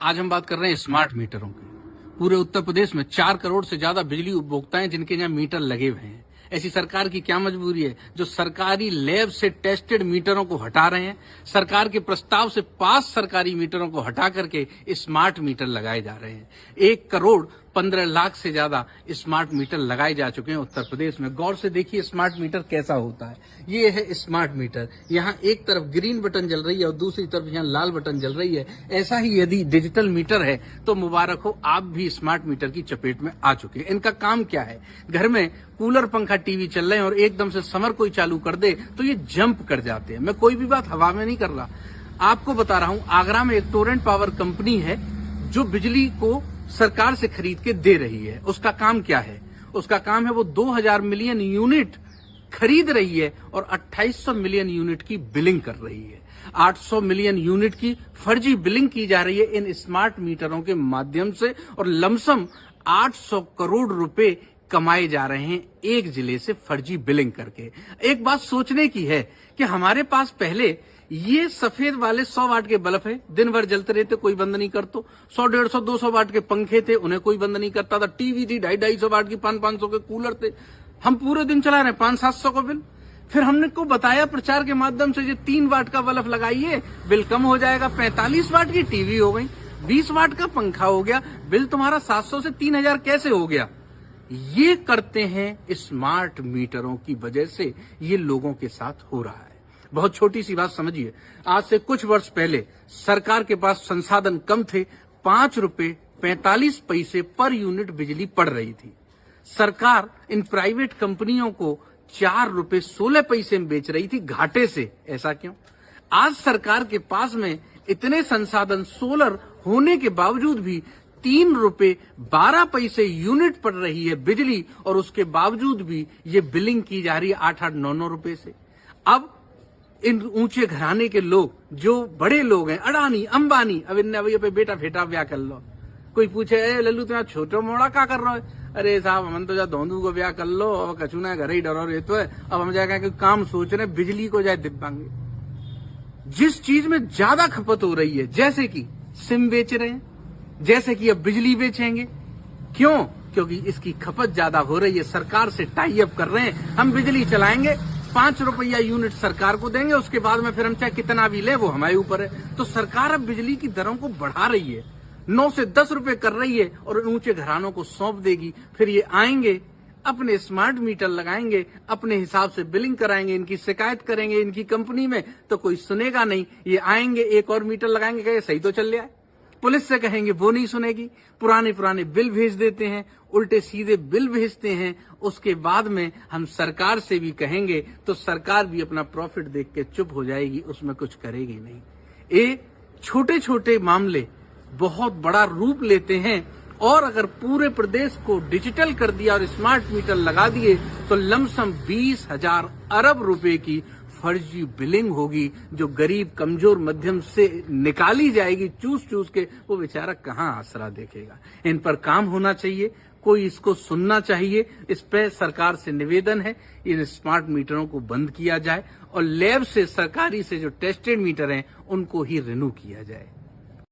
आज हम बात कर रहे हैं स्मार्ट मीटरों की। पूरे उत्तर प्रदेश में 4 करोड़ से ज्यादा बिजली उपभोक्ता हैं जिनके यहाँ मीटर लगे हुए हैं। ऐसी सरकार की क्या मजबूरी है जो सरकारी लैब से टेस्टेड मीटरों को हटा रहे हैं। सरकार के प्रस्ताव से पास सरकारी मीटरों को हटा करके स्मार्ट मीटर लगाए जा रहे हैं। 1 करोड़ 15 लाख से ज्यादा स्मार्ट मीटर लगाए जा चुके हैं उत्तर प्रदेश में। गौर से देखिए स्मार्ट मीटर कैसा होता है। ये है स्मार्ट मीटर। यहाँ एक तरफ ग्रीन बटन जल रही है और दूसरी तरफ यहाँ लाल बटन जल रही है। ऐसा ही यदि डिजिटल मीटर है तो मुबारक हो, आप भी स्मार्ट मीटर की चपेट में आ चुके हैं। इनका काम क्या है? घर में कूलर, पंखा, टीवी चल रहे हैं और एकदम से समर कोई चालू कर दे तो ये जंप कर जाते हैं। मैं कोई भी बात हवा में नहीं कर रहा, आपको बता रहा हूं। आगरा में एक टोरेंट पावर कंपनी है जो बिजली को सरकार से खरीद के दे रही है। उसका काम क्या है? उसका काम है वो 2000 मिलियन यूनिट खरीद रही है और 2800 मिलियन यूनिट की बिलिंग कर रही है। 800 मिलियन यूनिट की फर्जी बिलिंग की जा रही है इन स्मार्ट मीटरों के माध्यम से और लमसम 800 करोड़ रुपए कमाए जा रहे हैं एक जिले से फर्जी बिलिंग करके। एक बात सोचने की है कि हमारे पास पहले ये सफेद वाले 100 वाट के बल्ब है, दिन भर जलते रहते, कोई बंद नहीं करता। 100, 150, 200 वाट के पंखे थे, उन्हें कोई बंद नहीं करता था। टीवी थी, 250 वाट की, 500 के कूलर थे। हम पूरे दिन चला रहे, 500-700 का बिल। फिर हमने को बताया प्रचार के माध्यम से, ये 3 वाट का बल्ब लगाइए, बिल कम हो जाएगा। 45 वाट की टीवी हो गई, 20 वाट का पंखा हो गया, बिल तुम्हारा 700 से 3000 कैसे हो गया? ये करते हैं स्मार्ट मीटरों की वजह से ये लोगों के साथ हो रहा है। बहुत छोटी सी बात समझिए। आज से कुछ वर्ष पहले सरकार के पास संसाधन कम थे, 5 रुपए 45 पैसे पर यूनिट बिजली पड़ रही थी। सरकार इन प्राइवेट कंपनियों को 4 रुपए 16 पैसे में बेच रही थी, घाटे से। ऐसा क्यों? आज सरकार के पास में इतने संसाधन सोलर होने के बावजूद भी 3 रुपए 12 पैसे यूनिट पड़ रही है बिजली और उसके बावजूद भी ये बिलिंग की जा रही है 8-8, 9-9 रुपए से। अब इन ऊंचे घराने के लोग, जो बड़े लोग हैं, अडानी, अंबानी, अब इन्हें भैया पे बेटा फेटा ब्याह कर लो। कोई पूछे, ए लल्लू तुम्हारा छोटा मोड़ा क्या कर रहा है? अरे साहब, हम तो जा धोंदू को ब्याह कर लो और कछू ना घर ही डरो रहते है। अब हम जाकर काम सोच रहे, बिजली को जाए दिब्बांगे। जिस चीज में ज्यादा खपत हो रही है, जैसे कि सिम बेच रहे हैं, जैसे कि अब बिजली बेचेंगे। क्यों? क्योंकि इसकी खपत ज्यादा हो रही है। सरकार से टाई अप कर रहे हैं, हम बिजली चलाएंगे, 5 रुपया यूनिट सरकार को देंगे, उसके बाद में फिर हम चाहे कितना भी ले वो हमारे ऊपर है। तो सरकार अब बिजली की दरों को बढ़ा रही है, 9 से 10 रुपए कर रही है और ऊंचे घरानों को सौंप देगी। फिर ये आएंगे, अपने स्मार्ट मीटर लगाएंगे, अपने हिसाब से बिलिंग कराएंगे, इनकी शिकायत करेंगे इनकी कंपनी में तो कोई सुनेगा नहीं। ये आएंगे, एक और मीटर लगाएंगे, कहे सही तो चल रहा है। पुलिस से कहेंगे, वो नहीं सुनेगी। पुराने बिल भेज देते हैं, उल्टे सीधे बिल भेजते हैं। उसके बाद में हम सरकार से भी कहेंगे तो सरकार भी अपना प्रॉफिट देख के चुप हो जाएगी, उसमें कुछ करेगी नहीं। ये छोटे छोटे मामले बहुत बड़ा रूप लेते हैं और अगर पूरे प्रदेश को डिजिटल कर दिया और स्मार्ट मीटर लगा दिए तो लमसम 20,000 अरब रुपए की फर्जी बिलिंग होगी, जो गरीब, कमजोर, मध्यम से निकाली जाएगी चूस चूस के। वो बेचारा कहाँ आसरा देखेगा? इन पर काम होना चाहिए, कोई इसको सुनना चाहिए। इस पे सरकार से निवेदन है, इन स्मार्ट मीटरों को बंद किया जाए और लैब से, सरकारी से जो टेस्टेड मीटर हैं उनको ही रिन्यू किया जाए।